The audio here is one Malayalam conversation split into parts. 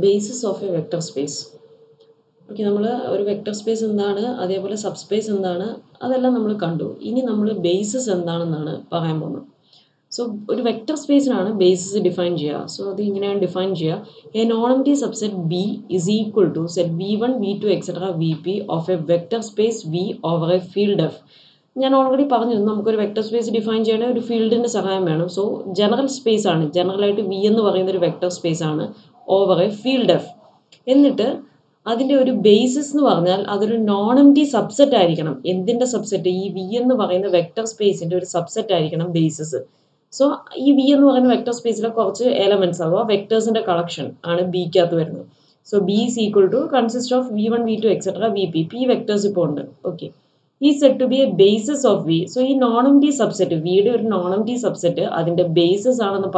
basis of a vector space. Okay, നമ്മൾ ഒരു വെക്റ്റർ സ്പേസ് എന്താണ്, അതേപോലെ സബ്സ്പേസ് എന്താണ്, അതെല്ലാം നമ്മൾ കണ്ടു. ഇനി നമ്മൾ ബേസിസ് എന്താണെന്നാണ് പറയാൻ പോകുന്നത്. സോ ഒരു വെക്റ്റർ സ്പേസിനാണ് ബേസിസ് ഡിഫൈൻ ചെയ്യുക. സോ അത് ഇങ്ങനെയാണ് ഡിഫൈൻ ചെയ്യുക. A non empty subset B is equal to set v1 v2 etcetera vp of a vector space v over a field F. ഞാൻ ഓൾറെഡി പറഞ്ഞിരുന്നു നമുക്കൊരു വെക്റ്റർ സ്പേസ് ഡിഫൈൻ ചെയ്യണ ഒരു ഫീൽഡിൻ്റെ സഹായം വേണം. സോ ജനറൽ സ്പേസ് ആണ്, ജനറലായിട്ട് വി എന്ന് പറയുന്ന ഒരു വെക്റ്റർ സ്പേസ് ആണ് ഓവർ എ ഫീൽഡ് എഫ്. എന്നിട്ട് അതിൻ്റെ ഒരു ബേസിസ് എന്ന് പറഞ്ഞാൽ അതൊരു നോൺ എംപ്റ്റി സബ്സെറ്റ് ആയിരിക്കണം. എന്തിൻ്റെ സബ്സെറ്റ്? ഈ വി എന്ന് പറയുന്ന വെക്റ്റർ സ്പേസിൻ്റെ ഒരു സബ്സെറ്റ് ആയിരിക്കണം ബേസിസ്. സോ ഈ വി എന്ന് പറയുന്ന വെക്റ്റർ സ്പേസിലെ കുറച്ച് എലമെന്റ്സ് അഥവാ വെക്ടേഴ്സിന്റെ കളക്ഷൻ ആണ് ബിക്കകത്ത് വരുന്നത്. So B is equal to consist of v1 v2 etcetera vp. P vectors ഇപ്പോൾ ഉണ്ട്. ഓക്കെ, ഈ set to B a basis of V. So ഈ നോൺ എംപ്റ്റി സബ്സെറ്റ്, വിയുടെ ഒരു നോൺ എംപ്റ്റി സബ്സെറ്റ് അതിന്റെ ബേസിസ് ആണെന്ന്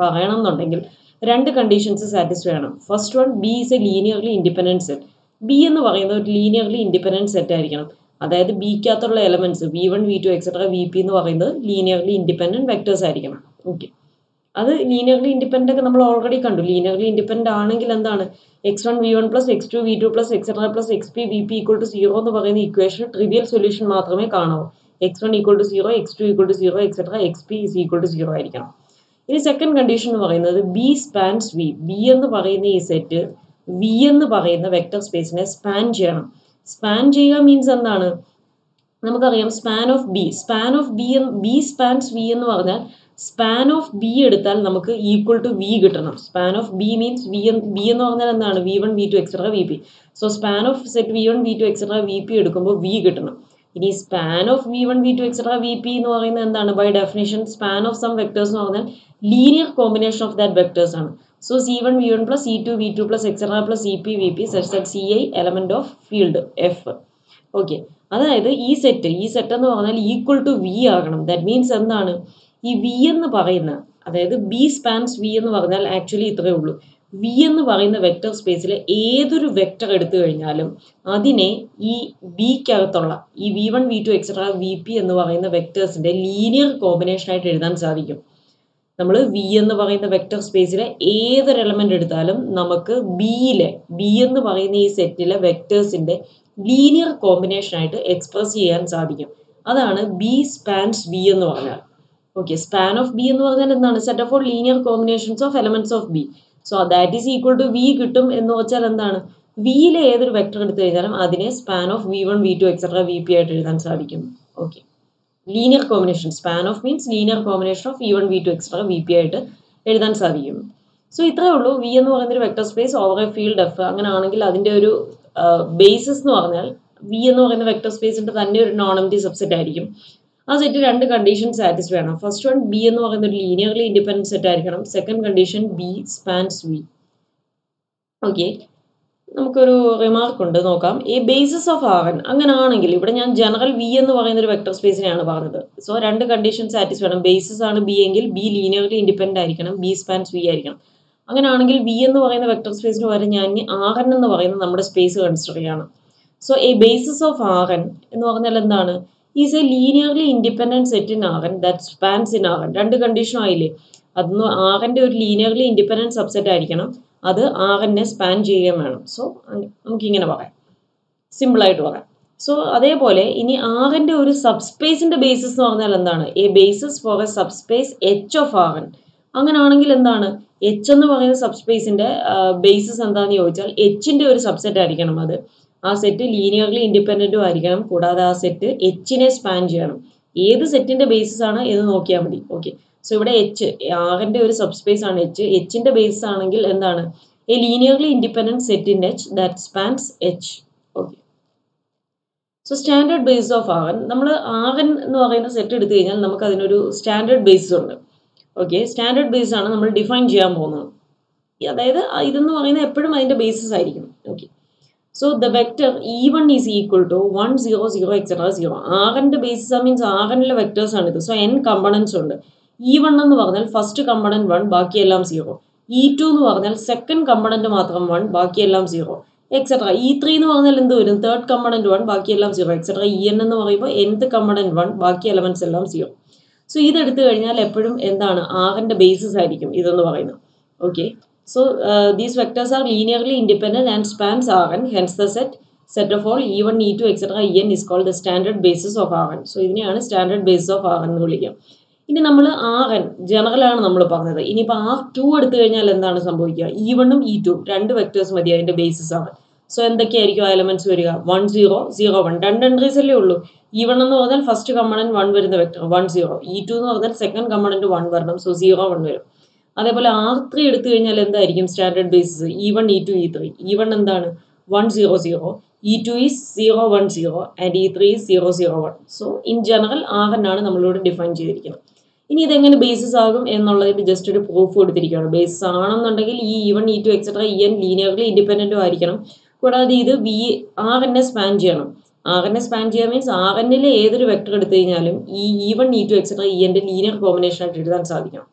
പറയണം എന്നുണ്ടെങ്കിൽ രണ്ട് കണ്ടീഷൻസ് സാറ്റിസ്ഫൈ ചെയ്യണം. First one, B is a linearly independent set. B എന്ന് പറയുന്നത് ഒരു ലീനിയർലി ഇൻഡിപെൻഡന്റ് സെറ്റ് ആയിരിക്കണം. അതായത് ബിക്കകത്തുള്ള elements v1 v2 etcetera vp എന്ന് പറയുന്നത് ലീനിയർലി ഇൻഡിപെൻഡന്റ് വെക്ടേഴ്സ് ആയിരിക്കണം. ഓക്കെ, അത് ലീനിയർലി ഇൻഡിപെൻഡന്റ് ഒക്കെ നമ്മൾ ഓൾറെഡി കണ്ടു. ലീനിയർലി ഇൻഡിപെൻഡന്റ് ആണെങ്കിൽ എന്താണ്? x1 v1 plus x2 v2 plus etcetera plus xp vp equal to 0 എന്ന് പറയുന്ന ഇക്വേഷൻ ട്രിവിയൽ സൊല്യൂഷൻ മാത്രമേ കാണാവൂ. x1 equal to 0, x2 equal to 0 etcetera xp is equal to 0 ആയിരിക്കണം. ഇനി സെക്കൻഡ് കണ്ടീഷൻ എന്ന് പറയുന്നത് ബി സ്പാൻസ് വി. ബി എന്ന് പറയുന്ന ഈ സെറ്റ് വി എന്ന് പറയുന്ന വെക്ടർ സ്പേസിനെ സ്പാൻ ചെയ്യണം. സ്പാൻ ചെയ്യുക മീൻസ് എന്താണ്? നമുക്കറിയാം span of B. Span of B spans V എന്ന് പറഞ്ഞാൽ സ്പാൻ ഓഫ് ബി എടുത്താൽ നമുക്ക് ഈക്വൽ ടു വി കിട്ടണം. Span of B means B എന്ന് പറഞ്ഞാൽ എന്താണ്? v1 v2 etcetera vp. So span of set v1 v2 etcetera vp എടുക്കുമ്പോൾ വി കിട്ടണം. ഇനി span of v1 v2 etcetera vp എന്ന് പറയുന്നത് എന്താണ്? By definition span of some vectors എന്ന് പറഞ്ഞാൽ linear combination of that vectors ആണ്. So c1 v1 plus c2 v2 plus etcetera plus cp vp such that ci element of field F. Okay, അതായത് ഈ സെറ്റ് എന്ന് പറഞ്ഞാൽ ഈക്വൽ ടു വി ആകണം. ദാറ്റ് മീൻസ് എന്താണ്? ഈ വി എന്ന് പറയുന്ന, അതായത് ബി സ്പാൻസ് വി എന്ന് പറഞ്ഞാൽ ആക്ച്വലി ഇത്രയേ ഉള്ളൂ. വി എന്ന് പറയുന്ന വെക്ടർ സ്പേസിലെ ഏതൊരു വെക്ടർ എടുത്തു കഴിഞ്ഞാലും അതിനെ ഈ ബിക്കകത്തുള്ള ഈ v1 v2 എക്സെട്ര vp എന്ന് പറയുന്ന വെക്ടേഴ്സിന്റെ ലീനിയർ കോമ്പിനേഷൻ ആയിട്ട് എഴുതാൻ സാധിക്കും. നമ്മൾ വി എന്ന് പറയുന്ന വെക്ടർ സ്പേസിലെ ഏതൊരു എലമെന്റ് എടുത്താലും നമുക്ക് ബി എന്ന് പറയുന്ന ഈ സെറ്റിലെ വെക്ടേഴ്സിന്റെ ലീനിയർ കോമ്പിനേഷൻ ആയിട്ട് എക്സ്പ്രസ് ചെയ്യാൻ സാധിക്കും. അതാണ് ബി സ്പാൻസ് ബി എന്ന് പറഞ്ഞാൽ. ഓക്കെ, സ്പാൻ ഓഫ് ബി എന്ന് പറഞ്ഞാൽ എന്താണ്? Set of all linear combinations of elements of B. So that is equal to V കിട്ടും എന്ന് വെച്ചാൽ എന്താണ്? വിയിലെ ഏതൊരു വെക്ടർ എടുത്തു കഴിഞ്ഞാലും അതിനെ span of v1 v2 etcetera vp ആയിട്ട് എഴുതാൻ സാധിക്കും. Okay, linear combination, span of means linear combination of v1 v2 etcetera vp ആയിട്ട് എഴുതാൻ സാധിക്കും. സോ ഇത്രയേ ഉള്ളൂ. വി എന്ന് പറയുന്ന ഒരു vector space over a field F. അങ്ങനെയാണെങ്കിൽ അതിന്റെ ഒരു ബേസിസ് എന്ന് പറഞ്ഞാൽ വി എന്ന് പറയുന്ന വെക്ടർ സ്പേസിന്റെ തന്നെ ഒരു നോൺ എംപ്റ്റി സബ്സെറ്റ് ആയിരിക്കും. ആ സെറ്റ് രണ്ട് കണ്ടീഷൻ സാറ്റിസ്ഫൈ ചെയ്യണം. ഫസ്റ്റ് വൺ, ബി എന്ന് പറയുന്ന ഒരു ലീനിയർലി ഇൻഡിപെൻഡന്റ് സെറ്റ് ആയിരിക്കണം. Second condition, B spans V. Okay, നമുക്കൊരു റിമാർക്ക് ഉണ്ട്, നോക്കാം. A basis of R. അങ്ങനെയാണെങ്കിൽ ഇവിടെ ഞാൻ ജനറൽ വി എന്ന് പറയുന്ന ഒരു വെക്ടർ സ്പേസിനെയാണ് പറഞ്ഞത്. സോ രണ്ട് കണ്ടീഷൻ സാറ്റിസ്ഫൈ ചെയ്യണം. ബേസിസ് ആണ് ബി എങ്കിൽ ബി ലീനിയർലി ഇൻഡിപെൻഡന്റ് ആയിരിക്കണം, ബി സ്പാൻസ് വി ആയിരിക്കണം. അങ്ങനെയാണെങ്കിൽ വി എന്ന് പറയുന്ന വെക്ടർ സ്പേസിന് പകരം ഞാൻ ആർ എൻ എന്ന് പറയുന്ന നമ്മുടെ സ്പേസ് കൺസിഡർ ചെയ്യണം. So a basis of R N എന്ന് പറഞ്ഞാൽ എന്താണ്? Is a linearly independent set in R N that spans in R N. രണ്ട് കണ്ടീഷനും ആയില്ലേ? അതൊന്ന് ആർ എൻ്റെ ഒരു ലീനിയർലി ഇൻഡിപെൻഡന്റ് സബ്സെറ്റ് ആയിരിക്കണം, അത് ആർ എന്നെ സ്പാൻ ചെയ്യുകയും വേണം. സോ നമുക്കിങ്ങനെ പറയാം, സിമ്പിളായിട്ട് പറയാം. സോ അതേപോലെ ഇനി ആർ എൻ്റെ ഒരു സബ്സ്പേസിന്റെ ബേസിസ് എന്ന് പറഞ്ഞാൽ എന്താണ്? A basis for a subspace H of R N. അങ്ങനെയാണെങ്കിൽ എന്താണ്? എച്ച് എന്ന് പറയുന്ന സബ്സ്പേസിന്റെ ബേസിസ് എന്താണെന്ന് ചോദിച്ചാൽ എച്ചിന്റെ ഒരു സബ്സെറ്റ് ആയിരിക്കണം അത്. ആ സെറ്റ് ലീനിയർലി ഇൻഡിപെൻഡന്റും ആയിരിക്കണം, കൂടാതെ ആ സെറ്റ് എച്ചിനെ സ്പാൻ ചെയ്യണം. ഏത് സെറ്റിന്റെ ബേസിസ് ആണ് എന്ന് നോക്കിയാൽ മതി. ഓക്കെ, സോ ഇവിടെ എച്ച്, ആറിന്റെ ഒരു സബ്സ്പേസ് ആണ് എച്ച്. എച്ചിന്റെ ബേസിസ് ആണെങ്കിൽ എന്താണ്? A linearly independent set in H that spans H. Okay, so standard basis of R N. നമ്മൾ ആർ എൻ എന്ന് പറയുന്ന സെറ്റ് എടുത്തു കഴിഞ്ഞാൽ നമുക്ക് അതിനൊരു സ്റ്റാൻഡേർഡ് ബേസിസ് ഉണ്ട്. ഓക്കെ, സ്റ്റാൻഡേർഡ് ബേസിസ് ആണ് നമ്മൾ ഡിഫൈൻ ചെയ്യാൻ പോകുന്നത്. അതായത് ഇതെന്ന് പറയുന്നത് എപ്പോഴും അതിന്റെ ബേസിസ് ആയിരിക്കും. Okay, so the vector e1 is equal to 1 0 0 etcetera 0. ആറിന്റെ ബേസിസ് മീൻസ് ആറിലെ വെക്ടേഴ്സ് ആണ് ഇത്. സോ n കമ്പണൻസ് ഉണ്ട്. e1 എന്ന് പറഞ്ഞാൽ ഫസ്റ്റ് കമ്പണന്റ് 1, ബാക്കിയെല്ലാം 0. e2 എന്ന് പറഞ്ഞാൽ സെക്കൻഡ് കമ്പണന്റ് മാത്രം 1, ബാക്കിയെല്ലാം 0 എക്സെട്ര. e3 എന്ന് പറഞ്ഞാൽ എന്ത് വരും? തേർഡ് കമ്പണന്റ് 1, ബാക്കിയെല്ലാം 0 എക്സെട്ര. en എന്ന് പറയുമ്പോൾ nth കമ്പണന്റ് 1, ബാക്കി എലമെന്റ്സ് എല്ലാം 0. സോ ഇതെടുത്തു കഴിഞ്ഞാൽ എപ്പോഴും എന്താണ്? ആറിന്റെ ബേസിസ് ആയിരിക്കും ഇതെന്ന് പറയുന്നത്. Okay, So these vectors are linearly independent and spans Rn. Hence the set of all E1, E2, etc. En is called the standard basis of Rn. So ഇതിനെയാണ് standard basis of Rn എന്ന് വിളിക്കുക. ഇനി നമ്മൾ Rn ജനറൽ ആണ് നമ്മൾ പറഞ്ഞത്. ഇനിയിപ്പോൾ R2 എടുത്തു കഴിഞ്ഞാൽ എന്താണ് സംഭവിക്കുക? E1 ഉം E2 രണ്ട് വെക്ടേഴ്സ് മതി അതിന്റെ ബേസിസ് ആണ്. സോ എന്തൊക്കെയായിരിക്കും ആ എലമെന്റ്സ് വരിക? 1 0 0 1 രണ്ട് എൻട്രീസ് അല്ലേ ഉള്ളൂ. E1 എന്ന് പറഞ്ഞാൽ ഫസ്റ്റ് കമ്പോണന്റ് 1 വരുന്ന വെക്ടർ 1 0. E2 എന്ന് പറഞ്ഞാൽ സെക്കൻഡ് കമ്പോണന്റ് 1 വരണം. സോ 0 1 വരും. അതേപോലെ R3 എടുത്തു കഴിഞ്ഞാൽ എന്തായിരിക്കും standard basis? E1 E2 E3. E1 എന്താണ്? 1 0 0. E2 is 0 1 0 and E3 is 0 0 1. So in general Rn ആണ് നമ്മളിവിടെ ഡിഫൈൻ ചെയ്തിരിക്കുന്നത്. ഇനി ഇതെങ്ങനെ ബേസിസ് ആകും എന്നുള്ളതിന് ജസ്റ്റ് ഒരു പ്രൂഫ് കൊടുത്തിരിക്കുകയാണ്. ബേസിസ് ആണെന്നുണ്ടെങ്കിൽ ഈ E1 E2 etcetera En linearly ഇൻഡിപെൻഡന്റും ആയിരിക്കണം. കൂടാതെ ഇത് Rn സ്പാൻ ചെയ്യണം. Rn സ്പാൻ ചെയ്യാൻ മീൻസ് Rnലെ ഏതൊരു വെക്ടർ എടുത്തു കഴിഞ്ഞാലും ഈ E1 E2 etcetera Enന്റെ linear combination ആയിട്ട് എഴുതാൻ സാധിക്കണം.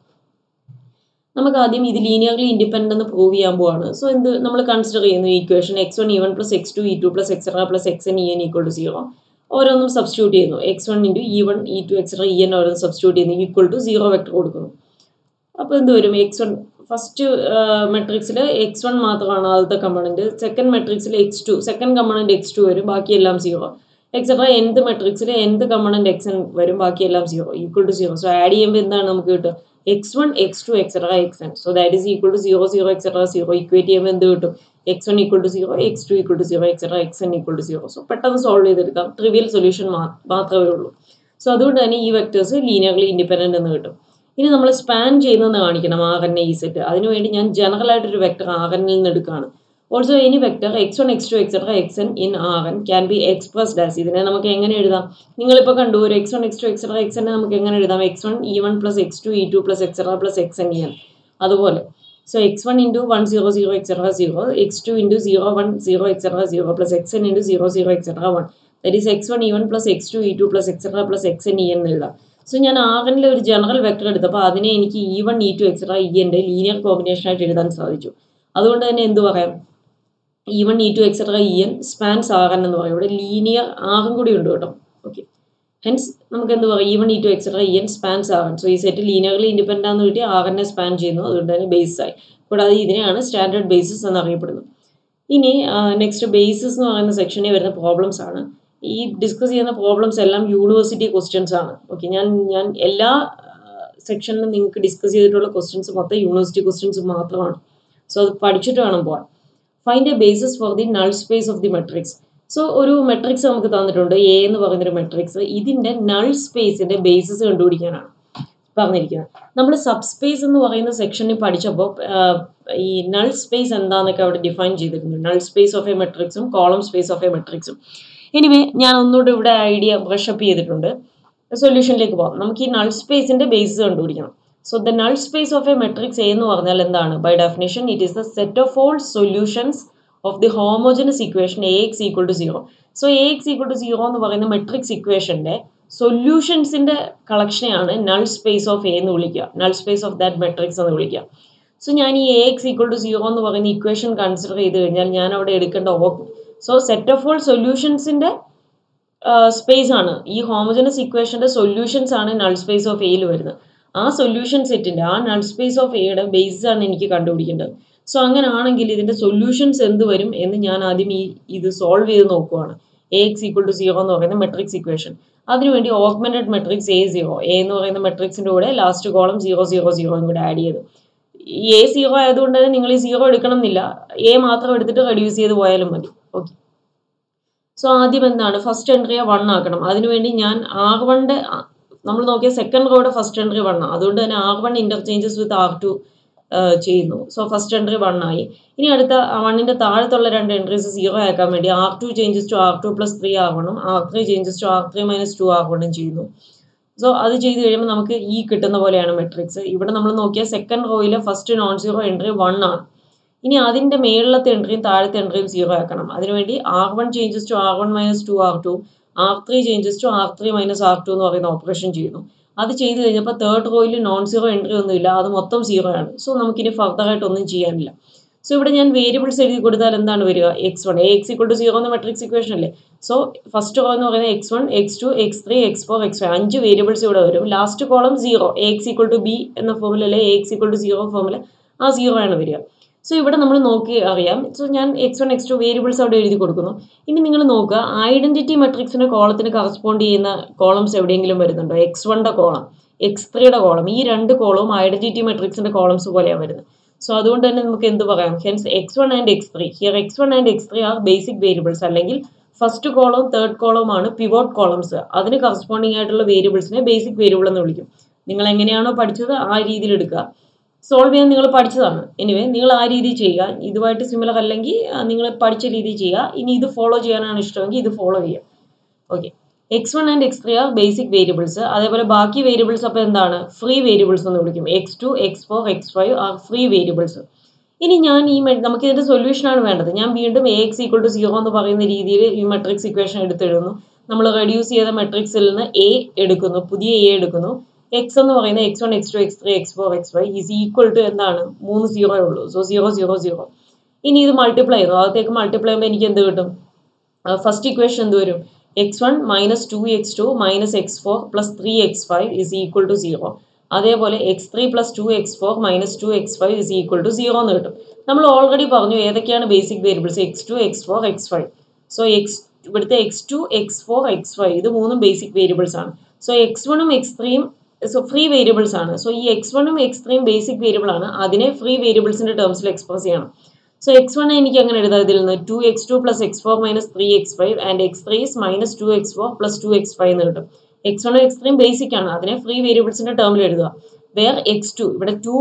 നമുക്ക് ആദ്യം ഇത് ലീനിയർലി ഇൻഡിപെൻഡന്റ് എന്ന് പ്രൂവ് ചെയ്യാൻ പോവാണ്. സോ എന്ത് നമ്മൾ കൺസിഡർ ചെയ്യുന്നു equation x1 E1 plus x2 E2 plus etc plus xn En equal to 0. ഓരോന്നും സബ്സ്റ്റിറ്റ്യൂട്ട് ചെയ്യുന്നു. x1 into E1 E2 etc En ഓരോന്നും സബ്സ്റ്റിറ്റ്യൂട്ട് ചെയ്യുന്നു. ഈക്വൽ ടു 0 വെക്ടർ കൊടുക്കുന്നു. അപ്പോൾ എന്ത് വരും? x1 ഫസ്റ്റ് മെട്രിക്സിൽ x1 മാത്രമാണ് ആദ്യത്തെ കമ്പോണന്റ്. സെക്കൻഡ് മെട്രിക്സിൽ x2 സെക്കൻഡ് കമ്പോണന്റ് x2 വരും. ബാക്കിയെല്ലാം 0. എക്സെട്ര nth മെട്രിക്സിൽ nth കമ്പോണന്റ് xn വരും. ബാക്കിയെല്ലാം 0 ഈക്വൽ ടു 0. സോ ആഡ് ചെയ്യുമ്പോൾ എന്താണ് നമുക്ക് കിട്ടുക? x1 x2 etc xn. So that is equal to 0 0 etc 0. Equate ചെയ്യുമ്പോൾ എന്ത് കിട്ടും? x1 equal to 0 x2 equal to 0 etc xn equal to 0. So പെട്ടെന്ന് സോൾവ് ചെയ്തെടുക്കാം. ട്രിവിയൽ സൊല്യൂഷൻ മാത്രമേ ഉള്ളൂ. സോ അതുകൊണ്ട് തന്നെ ഈ വെക്ടേഴ്സ് ലീനിയർലി ഇൻഡിപെൻഡന്റ് എന്ന് കിട്ടും. ഇനി നമ്മൾ സ്പാൻ ചെയ്യുന്നതെന്ന് കാണിക്കണം Rn ഈ സെറ്റ്. അതിനുവേണ്ടി ഞാൻ ജനറൽ ആയിട്ടൊരു വെക്ടർ Rn നിന്ന് എടുക്കുകയാണ്. Also any vector x1 x2 etc xn in Rn can be expressed as. ഇതിനെ നമുക്ക് എങ്ങനെ എഴുതാം? നിങ്ങളിപ്പോൾ കണ്ടു ഒരു x1 x2 etc xn നമുക്ക് എങ്ങനെ എഴുതാം? x1 E1 plus x2 E2 plus etc plus xn En. അതുപോലെ so x1 into 1 0 0 etc 0 x2 into 0 1 0 etc 0 plus xn into 0 0 etc 1. That is x1 E1 plus x2 E2 plus etc plus xn En എന്ന് എഴുതാം. സോ ഞാൻ Rnലെ ഒരു ജനറൽ വെക്ടർ എടുത്തപ്പോൾ അതിനെ എനിക്ക് E1 E2 etc Enന്റെ linear combination ആയിട്ട് എഴുതാൻ സാധിച്ചു. അതുകൊണ്ട് തന്നെ എന്ത് പറയാം? E1 E2 etc En spans Rn എന്ന് പറയും. ഇവിടെ ലീനിയർ ആറും കൂടി ഉണ്ട് കേട്ടോ. ഓക്കെ, ഹെൻസ് നമുക്ക് എന്ത് പറയാം? E1 E2 etc En spans Rn. So ഈ സെറ്റ് ലീനിയർലി ഇൻഡിപെൻഡന്റ് ആണെന്ന് കിട്ടി Rn സ്പാൻ ചെയ്യുന്നു. അതുകൊണ്ട് തന്നെ ബേസിസ് ആയി. കൂടാതെ ഇതിനെയാണ് സ്റ്റാൻഡേർഡ് ബേസിസ് എന്നറിയപ്പെടുന്നത്. ഇനി നെക്സ്റ്റ് ബേസിസ് എന്ന് പറയുന്ന സെക്ഷനിൽ വരുന്ന പ്രോബ്ലംസ് ആണ്. ഈ ഡിസ്കസ് ചെയ്യുന്ന പ്രോബ്ലംസ് എല്ലാം യൂണിവേഴ്സിറ്റി ക്വസ്റ്റ്യൻസ് ആണ്. ഓക്കെ, ഞാൻ എല്ലാ സെക്ഷനിലും നിങ്ങൾക്ക് ഡിസ്കസ് ചെയ്തിട്ടുള്ള ക്വസ്റ്റ്യൻസ് മൊത്തം യൂണിവേഴ്സിറ്റി ക്വസ്റ്റ്യൻസ് മാത്രമാണ്. സോ അത് പഠിച്ചിട്ട് വേണം പോകാൻ. Find a basis for the null space of the matrix. So ഒരു മെട്രിക്സ് നമുക്ക് തന്നിട്ടുണ്ട്, എ എന്ന് പറയുന്നൊരു മെട്രിക്സ്. ഇതിന്റെ നൾ സ്പേസിന്റെ ബേസിസ് കണ്ടുപിടിക്കാനാണ് പറഞ്ഞിരിക്കുന്നത്. നമ്മൾ സബ് സ്പേസ് എന്ന് പറയുന്ന സെക്ഷനിൽ പഠിച്ചപ്പോൾ ഈ നൾ സ്പേസ് എന്താണെന്നൊക്കെ അവിടെ ഡിഫൈൻ ചെയ്തിരുന്നു. നൾ സ്പേസ് ഓഫ് എ മെട്രിക്സും കോളം സ്പേസ് ഓഫ് എ മെട്രിക്സും. എനിവേ ഞാൻ ഒന്നുകൂടെ ഇവിടെ ഐഡിയ ബ്രഷപ്പ് ചെയ്തിട്ടുണ്ട്. സൊല്യൂഷനിലേക്ക് പോകാം. നമുക്ക് ഈ നൾ സ്പേസിന്റെ ബേസിസ് കണ്ടുപിടിക്കണം. So the null space of a matrix എന്ന് പറഞ്ഞാൽ എന്താണ്? By definition it is the set of all solutions of the homogeneous equation Ax equal to 0. So Ax equal to 0 എന്ന് പറയുന്ന മെട്രിക്സ് ഇക്വേഷന്റെ സൊല്യൂഷൻസിന്റെ കളക്ഷനെയാണ് നൾ സ്പേസ് ഓഫ് എ എന്ന് വിളിക്കുക. Null space of that matrix എന്ന് വിളിക്കുക. സോ ഞാൻ ഈ Ax ഈക്വൽ ടു 0 എന്ന് പറയുന്ന ഇക്വേഷൻ കൺസിഡർ ചെയ്ത് കഴിഞ്ഞാൽ ഞാൻ അവിടെ എടുക്കേണ്ട സോ സെറ്റ് ഓഫ് ഓൾ സൊല്യൂഷൻസിന്റെ സ്പേസ് ആണ്. ഈ ഹോമോജനസ് ഇക്വേഷന്റെ സൊല്യൂഷൻസ് ആണ് നൾ സ്പേസ് ഓഫ് എയിൽ വരുന്നത്. ആ സൊല്യൂഷൻ സെറ്റിന്റെ ആ നൾ സ്പേസ് ഓഫ് എയുടെ ബേസിസ് ആണ് എനിക്ക് കണ്ടുപിടിക്കേണ്ടത്. സോ അങ്ങനെ ആണെങ്കിൽ ഇതിന്റെ സൊല്യൂഷൻസ് എന്ത് വരും എന്ന് ഞാൻ ആദ്യം ഇത് സോൾവ് ചെയ്ത് നോക്കുവാണ്. Ax ഈക്വൽ ടു 0 എന്ന് പറയുന്ന മെട്രിക്സ് ഇക്വേഷൻ. അതിനുവേണ്ടി ഓഗ്മെന്റഡ് മെട്രിക്സ് A0 എ എന്ന് പറയുന്ന മെട്രിക്സിന്റെ കൂടെ ലാസ്റ്റ് കോളം 0 0 0 കൂടെ ആഡ് ചെയ്തു. ഈ A0 ആയതുകൊണ്ട് തന്നെ നിങ്ങൾ ഈ 0 എടുക്കണം എന്നില്ല, എ മാത്രം എടുത്തിട്ട് റെഡ്യൂസ് ചെയ്ത് പോയാലും മതി. ഓക്കെ, സോ ആദ്യം എന്താണ്? ഫസ്റ്റ് എൻട്രിയെ 1 ആക്കണം. അതിനുവേണ്ടി ഞാൻ R1ന്റെ നമ്മൾ നോക്കിയ സെക്കൻഡ് റോയുടെ ഫസ്റ്റ് എൻട്രി 1 ആണ്. അതുകൊണ്ട് തന്നെ R1 ഇന്റർചേഞ്ചസ് വിത്ത് R2 ചെയ്യുന്നു. സോ ഫസ്റ്റ് എൻട്രി 1 ആയി. ഇനി അടുത്ത 1ന്റെ താഴത്തുള്ള രണ്ട് എൻട്രീസ് 0 ആക്കാൻ വേണ്ടി R2 changes to R2 plus 3 R1ഉം R3 changes to R3 minus 2 R1ഉം ചെയ്യുന്നു. സോ അത് ചെയ്ത് കഴിയുമ്പോൾ നമുക്ക് ഈ കിട്ടുന്ന പോലെയാണ് മെട്രിക്സ്. ഇവിടെ നമ്മൾ നോക്കിയ സെക്കൻഡ് റോയിലെ ഫസ്റ്റ് നോൺ സീറോ എൻട്രി 1 ആണ്. ഇനി അതിന്റെ മേളിലത്തെ എൻട്രിയും താഴത്തെ എൻട്രിയും 0 ആക്കണം. അതിനുവേണ്ടി R1 changes to R1 minus 2 R2, R3 changes to R3 minus R2 എന്ന് പറയുന്ന ഓപ്പറേഷൻ ചെയ്യുന്നു. അത് ചെയ്ത് കഴിഞ്ഞപ്പോൾ തേർഡ് റോയിൽ നോൺ സീറോ എൻട്രി ഒന്നുമില്ല, അത് മൊത്തം 0 ആണ്. സോ നമുക്കിനി ഫർദർ ആയിട്ട് ഒന്നും ചെയ്യാനില്ല. സോ ഇവിടെ ഞാൻ വേരിയബിൾസ് എഴുതി കൊടുത്താൽ എന്താണ് വരിക? x1 Ax ഈക്വൽ ടു 0 എന്ന മെട്രിക്സ് ഇക്വേഷൻ അല്ലേ. സോ ഫസ്റ്റ് റോ എന്ന് പറയുന്നത് x1 x2 x3 x4 x5 5 variables ഇവിടെ വരും. Last column 0 Ax equal to b എന്ന ഫോമിലല്ലേ, Ax ഈക്വൽ ടു 0 ഫോമിൽ ആ 0 ആണ് വരിക. സോ ഇവിടെ നമ്മൾ നോക്കി അറിയാം. സോ ഞാൻ x1 x2 വേരിയബിൾസ് അവിടെ എഴുതി കൊടുക്കുന്നു. ഇനി നിങ്ങൾ നോക്കുക, ഐഡന്റിറ്റി മെട്രിക്സിന്റെ കോളത്തിന് കറസ്പോണ്ട് ചെയ്യുന്ന കോളംസ് എവിടെയെങ്കിലും വരുന്നുണ്ടോ? x1ന്റെ കോളം, x3യുടെ കോളം, ഈ രണ്ട് കോളവും ഐഡന്റിറ്റി മെട്രിക്സിന്റെ കോളംസ് പോലെയാണ് വരുന്നത്. സോ അതുകൊണ്ട് തന്നെ നമുക്ക് എന്ത് പറയാം? Hence x1 and x3 here x1 and x3 are basic variables, അല്ലെങ്കിൽ ഫസ്റ്റ് കോളവും തേർഡ് കോളവും ആണ് പിവോട്ട് കോളംസ്. അതിന് കറസ്പോണ്ടിങ് ആയിട്ടുള്ള വേരിയബിൾസിനെ ബേസിക് വേരിയബിൾ എന്ന് വിളിക്കും. നിങ്ങൾ എങ്ങനെയാണോ പഠിച്ചത് ആ രീതിയിൽ എടുക്കുക. സോൾവ് ചെയ്യാൻ നിങ്ങൾ പഠിച്ചതാണ്. എനിവേ നിങ്ങൾ ആ രീതി ചെയ്യുക. ഇതുമായിട്ട് സിമിലർ അല്ലെങ്കിൽ നിങ്ങൾ പഠിച്ച രീതി ചെയ്യുക. ഇനി ഇത് ഫോളോ ചെയ്യാനാണ് ഇഷ്ടമെങ്കിൽ ഇത് ഫോളോ ചെയ്യുക. Okay, x1 and x3 are basic variables. അതേപോലെ ബാക്കി വേരിയബിൾസ് അപ്പോൾ എന്താണ്? ഫ്രീ വേരിയബിൾസ് എന്ന് വിളിക്കും. x2 x4 x5 are free variables. ഇനി ഞാൻ നമുക്ക് ഇതിന്റെ സൊല്യൂഷൻ ആണ് വേണ്ടത്. ഞാൻ വീണ്ടും ax ഈക്വൽ ടു 0 എന്ന് പറയുന്ന രീതിയിൽ ഈ മെട്രിക്സ് ഇക്വേഷൻ എടുത്തെഴുതുന്നു. നമ്മൾ റെഡ്യൂസ് ചെയ്ത മെട്രിക്സിൽ നിന്ന് a എടുക്കുന്നു, പുതിയ a എടുക്കുന്നു. x എന്ന് പറയുന്നത് x1 x2 x3 x4 x5 is equal to എന്താണ്? 3 0 ഉള്ളൂ. സോ 0 0 0. ഇനി ഇത് മൾട്ടിപ്ലൈ ചെയ്യുന്നു. അകത്തേക്ക് മൾട്ടിപ്ലൈ ചെയ്യുമ്പോൾ എനിക്ക് എന്ത് കിട്ടും? ഫസ്റ്റ് ഇക്വേഷൻ എന്ത് വരും? x1 minus 2x2 minus x4 plus 3x5 is equal to 0. അതേപോലെ x3 plus 2x4 minus 2x5 is equal to 0 എന്ന് കിട്ടും. നമ്മൾ ഓൾറെഡി പറഞ്ഞു ഏതൊക്കെയാണ് basic variables, x2 x4 x5. So ഇവിടുത്തെ x2 x4 x5 ഇത് മൂന്നും ബേസിക് വേരിയബിൾസ് ആണ്. സോ x1ഉം x3യും ഫ്രീ വേരിയബിൾസ് ആണ്. സോ ഈ x1ഉം x3യും ബേസിക് വേരിയബിൾ ആണ്. അതിനെ ഫ്രീ വേരിയബിൾസിന്റെ ടേംസിൽ എക്സ്പ്രസ് ചെയ്യണം. സോ x1 എനിക്ക് എങ്ങനെ എഴുതാം? ഇതിൽ നിന്ന് 2x2 plus x4 minus 3x5 and x3 is minus 2x4 plus 2x5 എന്ന് കിട്ടും. x1ഉം x3യും ബേസിക് ആണ്. അതിനെ ഫ്രീ വേരിയബിൾസിന്റെ ടേമിൽ എഴുതുക. വേർ x2 ഇവിടെ 2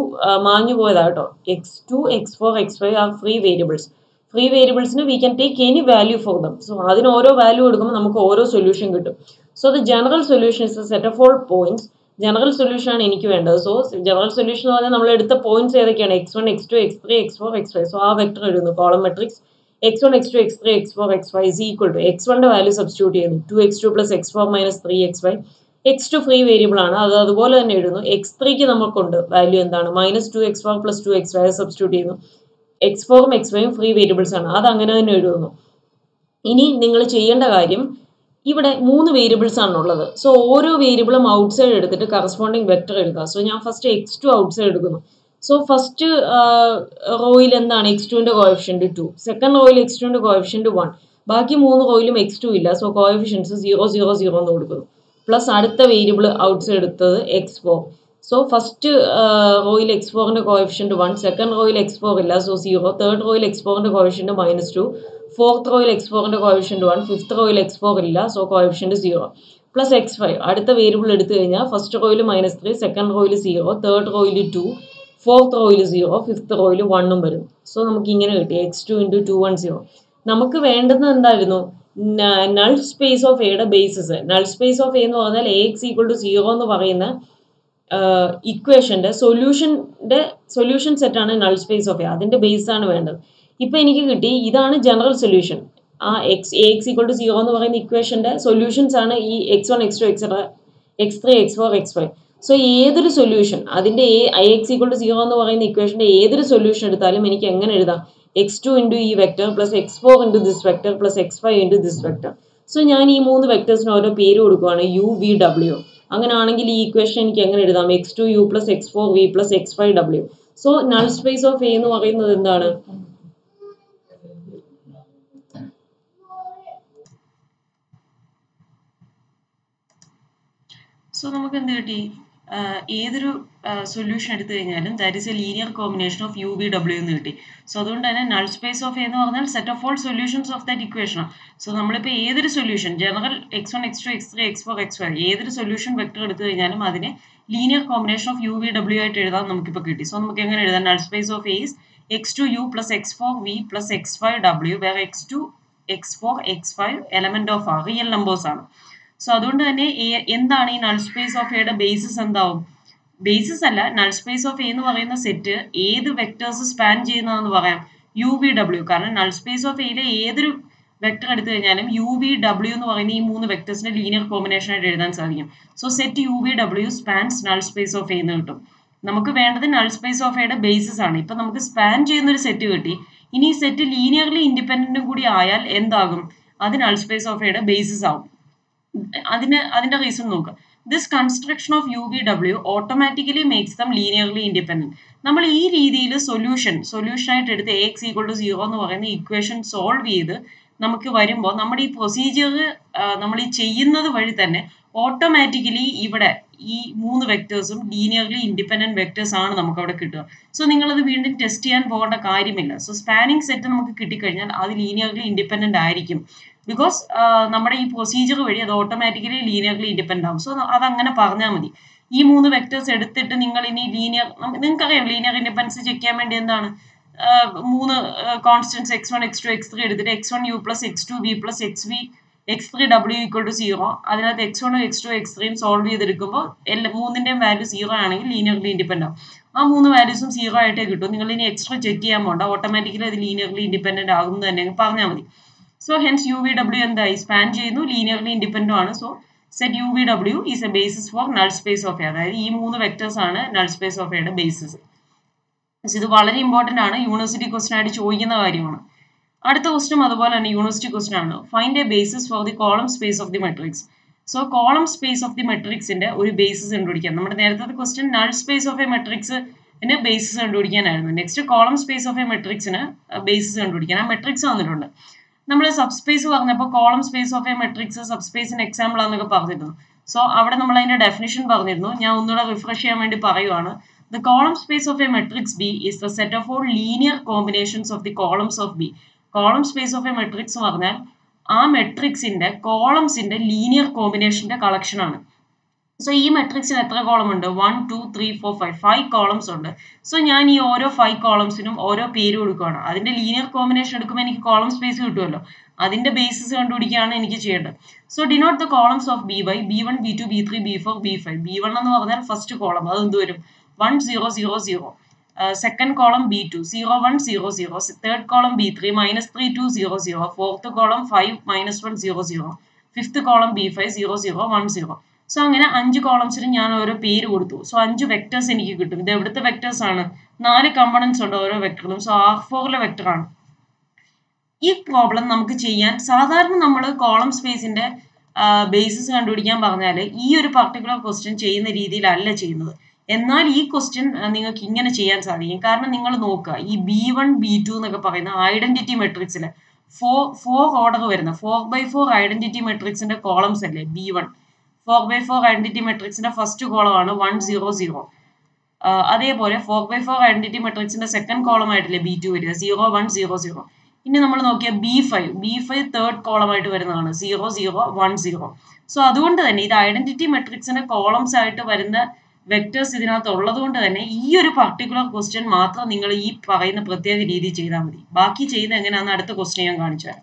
മാഞ്ഞു പോയതാട്ടോ. x2 x4 x5 are free variables. Free വേരിയബിൾസിന് we can take any value for them. So അതിന് ഓരോ വാല്യൂ എടുക്കുമ്പോൾ നമുക്ക് ഓരോ സൊല്യൂഷൻ കിട്ടും. So the general solution is a set of all points. General solution ആണ് എനിക്ക് വേണ്ടത്. സോ ജനറൽ സൊല്യൂഷൻ എന്ന് പറഞ്ഞാൽ നമ്മൾ എടുത്ത പോയിന്റ്സ് ഏതൊക്കെയാണ്? x1 x2 x3 x4 x5. So ആ വെക്ടർ എഴുതുന്നു, column matrix x1 x2 x3 x4 x5 is equal to x1ന്റെ വാല്യൂ സബ്സ്റ്റിറ്റ്യൂട്ട് ചെയ്യുന്നു, 2x2 plus x4 minus 3x5. x2 free variable ആണ്, അത് അതുപോലെ തന്നെ എഴുതുന്നു. x3ക്ക് നമുക്കുണ്ട് വാല്യൂ എന്താണ്? Minus 2x4 plus 2x5 substitute ചെയ്യുന്നു. x4ഉം x5ഉം ഫ്രീ വേരിയബിൾസ് ആണ്, അത് അങ്ങനെ തന്നെ എഴുതുന്നു. ഇനി നിങ്ങൾ ചെയ്യേണ്ട കാര്യം, ഇവിടെ 3 വേരിയബിൾസ് ആണുള്ളത്. സോ ഓരോ വേരിയബിളും ഔട്ട്സൈഡ് എടുത്തിട്ട് കറസ്പോണ്ടിങ് വെക്ടർ എടുക്കുക. സോ ഞാൻ ഫസ്റ്റ് x2 ഔട്ട്സൈഡ് എടുക്കുന്നു. സോ ഫസ്റ്റ് റോയിൽ എന്താണ്? x2ന്റെ കോഎഫിഷ്യന്റ് 2, സെക്കൻഡ് റോയിൽ x2ന്റെ കോഎഫിഷ്യന്റ് 1, ബാക്കി 3 റോയിലും x2 ഇല്ല. സോ കോഎഫിഷ്യൻസ് 0 0 0 എന്ന് കൊടുക്കുന്നു. പ്ലസ് അടുത്ത വേരിയബിൾ ഔട്ട്സൈഡ് എടുത്തത് x4. സോ ഫസ്റ്റ് റോയിൽ x4ന്റെ കോഎഫിഷ്യന്റ് 1, സെക്കൻഡ് റോയിൽ x4 ഇല്ല, സോ 0, തേർഡ് റോയിൽ x4ന്റെ കോഎഫിഷ്യന്റ് -2, ഫോർത്ത് റോയിൽ x4ന്റെ കോഎഫിഷ്യന്റ് 1, ഫിഫ്ത്ത് റോയിൽ x4 ഇല്ല, സോ കോഎഫിഷ്യന്റ് 0, പ്ലസ് x5. അടുത്ത വേരിയബിൾ എടുത്തു കഴിഞ്ഞാൽ ഫസ്റ്റ് റോയിൽ -3, സെക്കൻഡ് റോയിൽ 0, തേർഡ് റോയിൽ 2, ഫോർത്ത് റോയിൽ 0, ഫിഫ്ത്ത് റോയിൽ 1 വരും. സോ നമുക്ക് ഇങ്ങനെ കിട്ടി x2 × 2 1 0. നമുക്ക് വേണ്ടത് എന്തായിരുന്നു? നൾ സ്പേസ് ഓഫ് എയുടെ basis. Null space of A എന്ന് പറഞ്ഞാൽ ax ഈക്വൽ ടു 0 എന്ന് പറയുന്ന ഇക്വേഷന്റെ സൊല്യൂഷൻ സെറ്റ് ആണ് നൾ സ്പേസ് ഓഫ് എ. അതിന്റെ ബേസ് ആണ് വേണ്ടത്. ഇപ്പൊ എനിക്ക് കിട്ടി, ഇതാണ് ജനറൽ സൊല്യൂഷൻ. ആ ax ഈക്വൽ ടു 0 എന്ന് പറയുന്ന ഇക്വേഷന്റെ സൊല്യൂഷൻസ് ആണ് ഈ x1 x2 etcetera x3 x4 x5. So ഏതൊരു സൊല്യൂഷൻ, അതിന്റെ ax ഈക്വൽ ടു 0 എന്ന് പറയുന്ന ഇക്വേഷന്റെ ഏതൊരു സൊല്യൂഷൻ എടുത്താലും എനിക്ക് എങ്ങനെ എഴുതാം? x2 ഇൻറ്റു ഈ vector plus x4 into this vector plus x5 into this vector. So ഞാൻ ഈ 3 വെക്ടേഴ്സിന് ഓരോ പേര് കൊടുക്കുവാണ്, u v w. അങ്ങനെയാണെങ്കിൽ ഈ ഇക്വേഷൻ എനിക്ക് എങ്ങനെ എഴുതാം? x2u plus x4v plus x5w. So null space of A എന്ന് പറയുന്നത് എന്താണ്? സോ നമുക്ക് എന്ത് കിട്ടി? ഏതൊരു സൊല്യൂഷൻ എടുത്തു കഴിഞ്ഞാലും that is a linear combination of U V W എന്ന് കിട്ടി. സോ അതുകൊണ്ട് തന്നെ നൾ സ്പേസ് ഓഫ് എന്ന് പറഞ്ഞാൽ set of all solutions of that ഇക്വേഷനാണ്. സോ നമ്മളിപ്പോൾ ഏതൊരു solution, general x1 x2 x3 x4 x5 ഏതൊരു സൊല്യൂഷൻ വെക്ടർ എടുത്തു കഴിഞ്ഞാലും അതിനെ linear combination of U V W ആയിട്ട് എഴുതാൻ നമുക്കിപ്പോൾ കിട്ടി. സോ നമുക്ക് എങ്ങനെ എഴുതാം? Null space of A is x2u plus x4v plus x5w, വേറെ x2 x4 x5 element of R real numbers ആണ്. സോ അതുകൊണ്ട് തന്നെ എന്താണ് ഈ നൾ സ്പേസ് ഓഫ് എയുടെ ബേസിസ്? എന്താവും? ബേസിസ് അല്ല, നൾ സ്പേസ് ഓഫ് എ എന്ന് പറയുന്ന സെറ്റ് ഏത് വെക്ടേഴ്സ് സ്പാൻ ചെയ്യുന്നതെന്ന് പറയാം? U V W. കാരണം നൾ സ്പേസ് ഓഫ് എയിലെ ഏതൊരു വെക്ടർ എടുത്തു കഴിഞ്ഞാലും യു വി ഡബ്ല്യു എന്ന് പറയുന്ന ഈ 3 വെക്ടേഴ്സിന്റെ ലീനിയർ കോമ്പിനേഷൻ ആയിട്ട് എഴുതാൻ സാധിക്കും. So set U V W spans null space of A എന്ന് കിട്ടും. നമുക്ക് വേണ്ടത് നൾ സ്പേസ് ഓഫ് എയുടെ ബേസിസ് ആണ്. ഇപ്പൊ നമുക്ക് സ്പാൻ ചെയ്യുന്ന ഒരു സെറ്റ് കിട്ടി. ഇനി ഈ സെറ്റ് ലീനിയർലി ഇൻഡിപെൻഡന്റും കൂടി ആയാൽ എന്താകും? അത് നൾ സ്പേസ് ഓഫ് എയുടെ ബേസിസ് ആവും. അതിന്റെ റീസൺ നോക്കുക. This construction of UVW automatically makes them linearly independent. നമ്മൾ ഈ രീതിയിൽ സൊല്യൂഷൻ ആയിട്ട് എടുത്ത് AX equal to 0 എന്ന് പറയുന്ന ഇക്വേഷൻ സോൾവ് ചെയ്ത് നമുക്ക് വരുമ്പോൾ നമ്മുടെ ഈ പ്രൊസീജിയർ നമ്മൾ ഈ ചെയ്യുന്നത് വഴി തന്നെ ഓട്ടോമാറ്റിക്കലി ഇവിടെ ഈ 3 വെക്ടേഴ്സും ലീനിയർലി ഇൻഡിപെൻഡന്റ് വെക്ടേഴ്സ് ആണ് നമുക്ക് അവിടെ കിട്ടുക. സോ നിങ്ങളത് വീണ്ടും ടെസ്റ്റ് ചെയ്യാൻ പോകേണ്ട കാര്യമില്ല. സോ സ്പാനിങ് സെറ്റ് നമുക്ക് കിട്ടിക്കഴിഞ്ഞാൽ അത് ലീനിയർലി ഇൻഡിപെൻഡന്റ് ആയിരിക്കും. ബിക്കോസ് നമ്മുടെ ഈ പ്രൊസീജിയർ വഴി അത് ഓട്ടോമാറ്റിക്കലി ലീനിയർലി ഇൻഡിപെൻഡന്റ് ആവും. സോ അതങ്ങനെ പറഞ്ഞാൽ മതി. ഈ 3 വെക്ടേഴ്സ് എടുത്തിട്ട് നിങ്ങൾ ഇനി ലീനിയർ, നിങ്ങൾക്കറിയാം ലീനിയർ ഇൻഡിപെൻഡൻസ് ചെക്ക് ചെയ്യാൻ വേണ്ടി എന്താണ് 3 കോൺസ്റ്റൻസ് x1 x2 x3 എടുത്തിട്ട് x1u plus x2v plus x3w equal to 0, അതിനകത്ത് x1 x2 x3 സോൾവ് ചെയ്തെടുക്കുമ്പോൾ മൂന്നിന്റെയും വാല്യൂ 0 ആണെങ്കിൽ ലീനിയർലി ഇൻഡിപെൻഡന്റ് ആവും. ആ 3 വാല്യൂസും 0 ആയിട്ടേ കിട്ടും. നിങ്ങൾ ഇനി എക്സ്ട്രാ ചെക്ക് ചെയ്യാൻ പോകണ്ട, ഓട്ടോമാറ്റിക്കലി അത് ലീനിയർലി ഇൻഡിപെൻഡന്റ് ആകും തന്നെ പറഞ്ഞാൽ മതി. സോ ഹെൻസ് UVW എന്തായി സ്പാൻ ചെയ്യുന്നു, ലീനിയർലി ഇൻഡിപെൻഡന്റ് ആണ്. So set UVW is A basis four null space of A. അതായത് ഈ 3 വെക്ടേഴ്സ് ആണ് നൾ സ്പേസ് ഓഫ് എയുടെ ബേസിസ്. ഇത് വളരെ ഇമ്പോർട്ടന്റ് ആണ്, യൂണിവേഴ്സിറ്റി ക്വസ്റ്റൻ ആയിട്ട് ചോദിക്കുന്ന കാര്യമാണ്. അടുത്ത ക്വസ്റ്റ്യൻ അതുപോലെ തന്നെ യൂണിവേഴ്സിറ്റി ക്വസ്റ്റൻ ആണ്. Find a basis for the column space of the matrix. So column space of the മെട്രിക്സിന്റെ ഒരു ബേസിസ് കണ്ടുപിടിക്കാൻ. നമ്മുടെ നേരത്തെ question null space of a മെട്രിക്സിന് ബേസിസ് കണ്ടുപിടിക്കാനായിരുന്നു. Next column space of a മെട്രിക്സിന് ബേസിസ് കണ്ടുപിടിക്കാൻ. ആ മെട്രിക്സ് വന്നിട്ടുണ്ട്. നമ്മൾ സബ് സ്പേസ് പറഞ്ഞപ്പോൾ column space of a matrix സബ് സ്പേസിന് എക്സാമ്പിൾ ആണെന്നൊക്കെ പറഞ്ഞിരുന്നു. സോ അവിടെ നമ്മൾ അതിന്റെ ഡെഫിനിഷൻ പറഞ്ഞിരുന്നു. ഞാൻ ഒന്നുകൂടെ റിഫ്രഷ് ചെയ്യാൻ വേണ്ടി പറയുവാണ്. The column space of a matrix B is the set of all linear combinations of the columns of B. Column space of a matrix എന്ന് പറഞ്ഞാൽ ആ മെട്രിക്സിന്റെ കോളംസിന്റെ ലീനിയർ കോമ്പിനേഷന്റെ കളക്ഷൻ ആണ്. സോ ഈ മെട്രിക്സിന് എത്ര കോളം ഉണ്ട്? 1 2 3 4 5 കോളംസ് ഉണ്ട്. സോ ഞാൻ ഈ ഓരോ 5 കോളംസിനും ഓരോ പേര് കൊടുക്കുകയാണ്. അതിന്റെ ലീനിയർ കോമ്പിനേഷൻ എടുക്കുമ്പോൾ എനിക്ക് കോളം സ്പേസ് കിട്ടുമല്ലോ. അതിന്റെ ബേസിസ് കണ്ടുപിടിക്കുകയാണ് എനിക്ക് ചെയ്യേണ്ടത്. So denote the columns of B by B1 B2 B3 B4 B5. B1 എന്ന് പറഞ്ഞാൽ ഫസ്റ്റ് കോളം, അത് എന്ത് വരും? 1 0 0 0. Second column B2 0 1 0 0. Third column B3 -3 2 0 0. Fourth column 5 -1 0 0. Fifth column B5 0 0 1 0. So അങ്ങനെ 5 കോളംസിന് ഞാൻ ഓരോ പേര് കൊടുത്തു. സോ 5 വെക്ടേഴ്സ് എനിക്ക് കിട്ടും. ഇത് എവിടുത്തെ വെക്ടേഴ്സ് ആണ്? 4 കമ്പോണൻസ് ഉണ്ട് ഓരോ വെക്ടറിലും. സോ R4 വെക്ടർ ആണ്. ഈ പ്രോബ്ലം നമുക്ക് ചെയ്യാൻ സാധാരണ നമ്മൾ കോളം സ്പേസിന്റെ ബേസിസ് കണ്ടുപിടിക്കാൻ പറഞ്ഞാൽ ഈ ഒരു പർട്ടിക്കുലർ ക്വസ്റ്റ്യൻ ചെയ്യുന്ന രീതിയിലല്ല ചെയ്യുന്നത്. എന്നാൽ ഈ ക്വസ്റ്റ്യൻ നിങ്ങൾക്ക് ഇങ്ങനെ ചെയ്യാൻ സാധിക്കും. കാരണം നിങ്ങൾ നോക്കുക, ഈ B1 B2 എന്നൊക്കെ പറയുന്ന ഐഡന്റിറ്റി മെട്രിക്സിൽ 4 ഓർഡർ വരുന്ന 4x4 ഐഡന്റിറ്റി മെട്രിക്സിന്റെ കോളംസ് അല്ലേ B1. 4x4 ഐഡന്റിറ്റി മെട്രിക്സിന്റെ ഫസ്റ്റ് കോളം ആണ് 1 0 0. അതേപോലെ 4x4 ഐഡന്റിറ്റി മെട്രിക്സിന്റെ സെക്കൻഡ് കോളം ആയിട്ടില്ലേ B2 വരിക 0 1 0 0. ഇനി നമ്മൾ നോക്കിയാൽ B5 തേർഡ് കോളം ആയിട്ട് വരുന്നതാണ് 0 0 1 0. സോ അതുകൊണ്ട് തന്നെ ഇത് ഐഡന്റിറ്റി മെട്രിക്സിന്റെ കോളംസ് ആയിട്ട് വരുന്ന വെക്ടേഴ്സ് ഇതിനകത്ത് ഉള്ളത് കൊണ്ട് തന്നെ ഈ ഒരു പർട്ടിക്കുലർ ക്വസ്റ്റ്യൻ മാത്രം നിങ്ങൾ ഈ പറയുന്ന പ്രത്യേക രീതി ചെയ്താൽ മതി. ബാക്കി ചെയ്യുന്നത് എങ്ങനെയാണെന്ന് അടുത്ത ക്വസ്റ്റ്യൻ ഞാൻ കാണിച്ചു തരാം.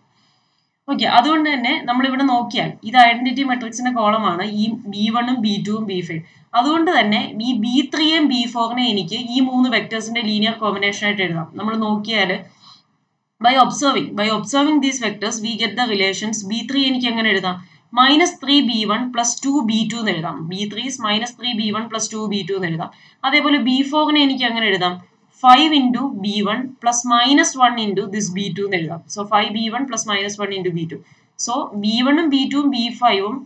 ഓക്കെ, അതുകൊണ്ട് തന്നെ നമ്മളിവിടെ നോക്കിയാൽ ഇത് ഐഡന്റിറ്റി മെട്രിക്സിന്റെ കോളമാണ് ഈ B1 B2 B5. അതുകൊണ്ട് തന്നെ ഈ B3 B4 എനിക്ക് ഈ 3 വെക്ടേഴ്സിന്റെ ലീനിയർ കോമ്പിനേഷൻ ആയിട്ട് എഴുതാം. നമ്മൾ നോക്കിയാൽ by observing these vectors we get the relations. B3 എനിക്ക് എങ്ങനെ എഴുതാം? -3b1 plus 2b2 എന്ന് എഴുതാം. B3 is -3b1 plus 2b2 എന്ന് എഴുതാം. അതേപോലെ B4 എനിക്ക് എങ്ങനെ എഴുതാം? 5 into b1 plus -1 into this b2 എന്ന് എഴുതാം. So 5b1 plus -1 into b2. So b1 ഉം b2 ഉം b5 ഉം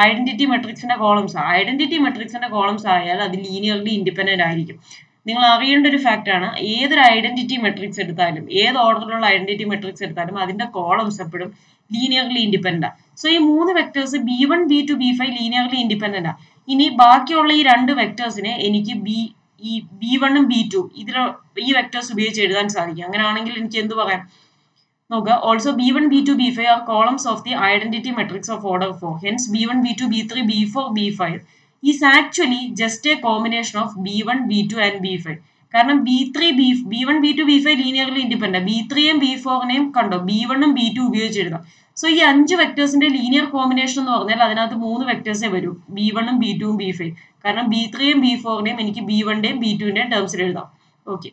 ഐഡന്റിറ്റി മെട്രിക്സിന്റെ കോളംസ്. ഐഡന്റിറ്റി മെട്രിക്സിന്റെ കോളംസ് ആയാൽ അത് ലീനിയർലി ഇൻഡിപെൻഡന്റ് ആയിരിക്കും. നിങ്ങൾ അറിയേണ്ട ഒരു ഫാക്റ്റ് ആണ്, ഏതൊരു ഐഡന്റിറ്റി മെട്രിക്സ് എടുത്താലും ഏത് ഓർഡറിലുള്ള ഐഡന്റിറ്റി മെട്രിക്സ് എടുത്താലും അതിന്റെ കോളംസ് എപ്പോഴും ലീനിയർലി ഇൻഡിപെൻഡന്റ്. സോ ഈ 3 vectors B1 B2 B5 linearly independent. ഇനി ബാക്കിയുള്ള ഈ 2 വെക്ടേഴ്സിനെ എനിക്ക് ഈ B1 ഉം B2 ഈ വെക്ടേഴ്സ് ഉപയോഗിച്ച് എഴുതാൻ സാധിക്കും. അങ്ങനെയാണെങ്കിൽ എനിക്ക് എന്ത് പറയാം നോക്കുക. Also B1 B2 B5 are columns of the identity matrix of order 4. Hence B1 B2 B3 B4 B5 is actually just a combination of B1 B2 and B5. കാരണം B1 B2 B5 linearly independent. B3 യും B4 കണ്ടോ B1 ഉം B2 ഉപയോഗിച്ച് എഴുതാം. സോ ഈ 5 വെക്ടേഴ്സിന്റെ ലീനിയർ കോമ്പിനേഷൻ എന്ന് പറഞ്ഞാൽ അതിനകത്ത് 3 വെക്ടേഴ്സേ വരൂ, B1 ഉം B2 ഉം B5. കാരണം B3 യും B4 എനിക്ക് B1 B2 ടേംസിൽ എഴുതാം. ഓക്കെ,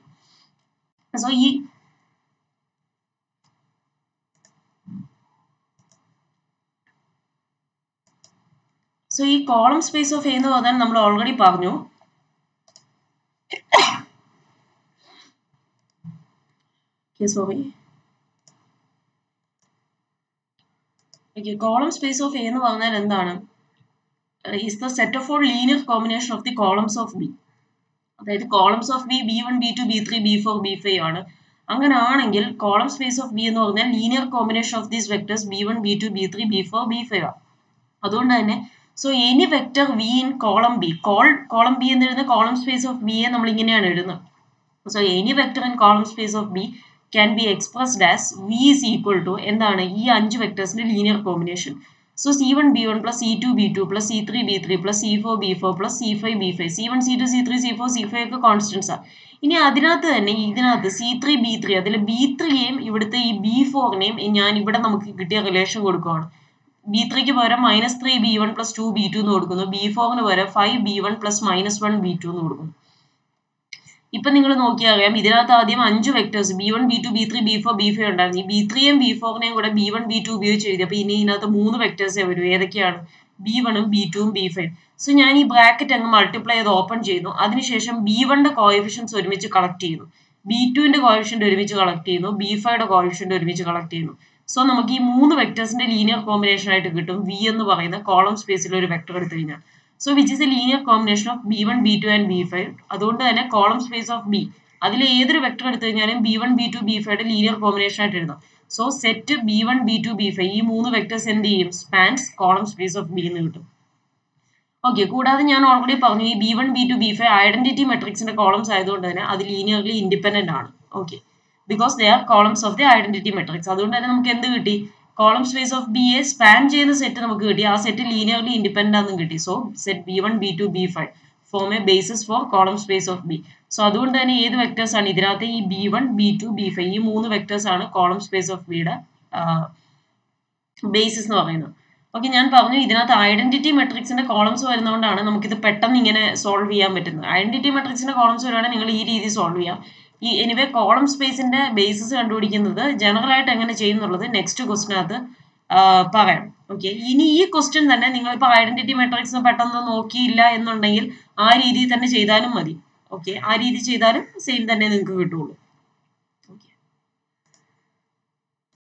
സോ ഈ കോളം സ്പേസ് ഓഫ് എ എന്ന് പറഞ്ഞാൽ നമ്മൾ ഓൾറെഡി പറഞ്ഞു. കോളം സ്പേസ് ഓഫ് എ എന്ന് പറഞ്ഞാൽ എന്താണ്? is the set of all linear combination of the columns of B. അതായത് columns of B B1 B2 B3 B4 B5 ആണ്. അങ്ങനെയാണെങ്കിൽ കോളം സ്പേസ് ഓഫ് ബി എന്ന് പറഞ്ഞാൽ linear combination of these vectors B1 B2 B3 B4 B5 ആണ്. അതുകൊണ്ട് തന്നെ so any vector V in column B, column B എന്ന് എഴുതുന്ന കോളം സ്പേസ് ഓഫ് ബിയെ നമ്മൾ ഇങ്ങനെയാണ് എഴുതുന്നത്. So any vector in column space of B can be expressed as V is equal to എന്താണ് ഈ 5 വെക്ടേഴ്സിന്റെ linear combination. So C1 B1 plus C2 B2 plus C3 B3 plus C4 B4 plus C5 B5. C1 C2 C3 C4 C5 ഒക്കെ കോൺസ്റ്റൻസ് ആണ്. ഇനി അതിനകത്ത് തന്നെ ഇതിനകത്ത് C3 B3 അതിൽ B3യെയും ഇവിടുത്തെ ഈ B4നെയും ഞാൻ ഇവിടെ നമുക്ക് കിട്ടിയ റിലേഷൻ കൊടുക്കുകയാണ്. B3ക്ക് പകരം -3 B1 plus 2 B2 എന്ന് കൊടുക്കുന്നു. B4ന് പകരം 5 B1 plus -1 B2 എന്ന് കൊടുക്കുന്നു. ഇപ്പൊ നിങ്ങൾ നോക്കിയാൽ അറിയാം ഇതിനകത്ത് ആദ്യം 5 vectors B1 B2 B3 B4 B5 ഉണ്ടായിരുന്നു. ഈ B3യും B4നെയും കൂടെ B1 B2 ഉപയോഗിച്ച് എഴുതി. അപ്പൊ ഇനി ഇതിനകത്ത് 3 വെക്ടേഴ്സേ വരും. ഏതൊക്കെയാണ്? B1ഉം B2ഉം B5. സോ ഞാൻ ഈ ബ്രാക്കറ്റ് അങ്ങ് മൾട്ടിപ്ലൈ ചെയ്ത് ഓപ്പൺ ചെയ്യുന്നു. അതിനുശേഷം B1ന്റെ കോഎഫിഷ്യൻസ് ഒരുമിച്ച് കളക്ട് ചെയ്യുന്നു, B2ന്റെ കോഎഫിഷ്യന്റ് ഒരുമിച്ച് കളക്ട് ചെയ്യുന്നു, B5യുടെ കോഎഫിഷ്യന്റ് ഒരുമിച്ച് കളക്ട് ചെയ്യുന്നു. സോ നമുക്ക് ഈ 3 വെക്ടേഴ്സിന്റെ ലീനിയർ കോമ്പിനേഷൻ ആയിട്ട് കിട്ടും V എന്ന് പറയുന്ന കോളം സ്പേസിൽ ഒരു വെക്ടർ എടുത്തു കഴിഞ്ഞാൽ. So which is a linear combination of B1, B2 and B5. അതുകൊണ്ട് തന്നെ കോളം സ്പേസ് ഓഫ് B അതിൽ ഏതൊരു വെക്ടർ എടുത്തു കഴിഞ്ഞാലും B1, B2, B5യുടെ ലീനിയർ കോമ്പിനേഷൻ ആയിട്ട് എഴുതാം. So set B1, B2, B5 ഈ 3 വെക്ടേഴ്സ് എന്ത് ചെയ്യും? Spans column space of B എന്ന് കിട്ടും. ഓക്കെ, കൂടാതെ ഞാൻ ഓൾറെഡി പറഞ്ഞു ഈ B1, B2, B5 ഐഡന്റിറ്റി മെട്രിക്സിന്റെ കോളംസ് ആയതുകൊണ്ട് തന്നെ അത് ലീനിയർലി ഇൻഡിപെൻഡന്റ് ആണ്. Okay, because they are columns of the identity matrix. അതുകൊണ്ട് തന്നെ നമുക്ക് എന്ത് കിട്ടി? Column space of B A span ചെയ്യുന്ന സെറ്റ് നമുക്ക് കിട്ടി. ആ സെറ്റ് ലീനിയർലി ഇൻഡിപെൻഡന്റ് ആണെന്ന് കിട്ടി. So set B1, B2, B5 form A basis four column space of B. So അതുകൊണ്ട് തന്നെ ഏത് വെക്ടേഴ്സ് ആണ് ഇതിനകത്ത്? ഈ B1, B2, B5 ഈ 3 വെക്ടേഴ്സ് ആണ് കോളം സ്പേസ് ഓഫ് ബിയുടെ ബേസിസ് എന്ന് പറയുന്നത്. ഓക്കെ, ഞാൻ പറഞ്ഞു ഇതിനകത്ത് ഐഡന്റിറ്റി മെട്രിക്സിന്റെ കോളംസ് വരുന്നതുകൊണ്ടാണ് നമുക്കിത് പെട്ടെന്ന് ഇങ്ങനെ സോൾവ് ചെയ്യാൻ പറ്റുന്നത്. ഐഡന്റിറ്റി മെട്രിക്സിന്റെ കോളംസ് വരുവാണെങ്കിൽ നിങ്ങൾ ഈ രീതി സോൾവ് ചെയ്യാം. ഈ എനിവേ കോളം സ്പേസിന്റെ ബേസിസ് കണ്ടുപിടിക്കുന്നത് ജനറൽ ആയിട്ട് എങ്ങനെ ചെയ്യുന്നുള്ളത് നെക്സ്റ്റ് ക്വസ്റ്റിനകത്ത് പറയാം. ഓക്കെ, ഇനി ഈ ക്വസ്റ്റ്യൻ തന്നെ നിങ്ങളിപ്പോൾ ഐഡന്റിറ്റി മെട്രിക്സ് പെട്ടെന്ന് നോക്കിയില്ല എന്നുണ്ടെങ്കിൽ ആ രീതിയിൽ തന്നെ ചെയ്താലും മതി. ഓക്കെ, ആ രീതി ചെയ്താലും സെയിം തന്നെ നിങ്ങൾക്ക് കിട്ടുള്ളൂ.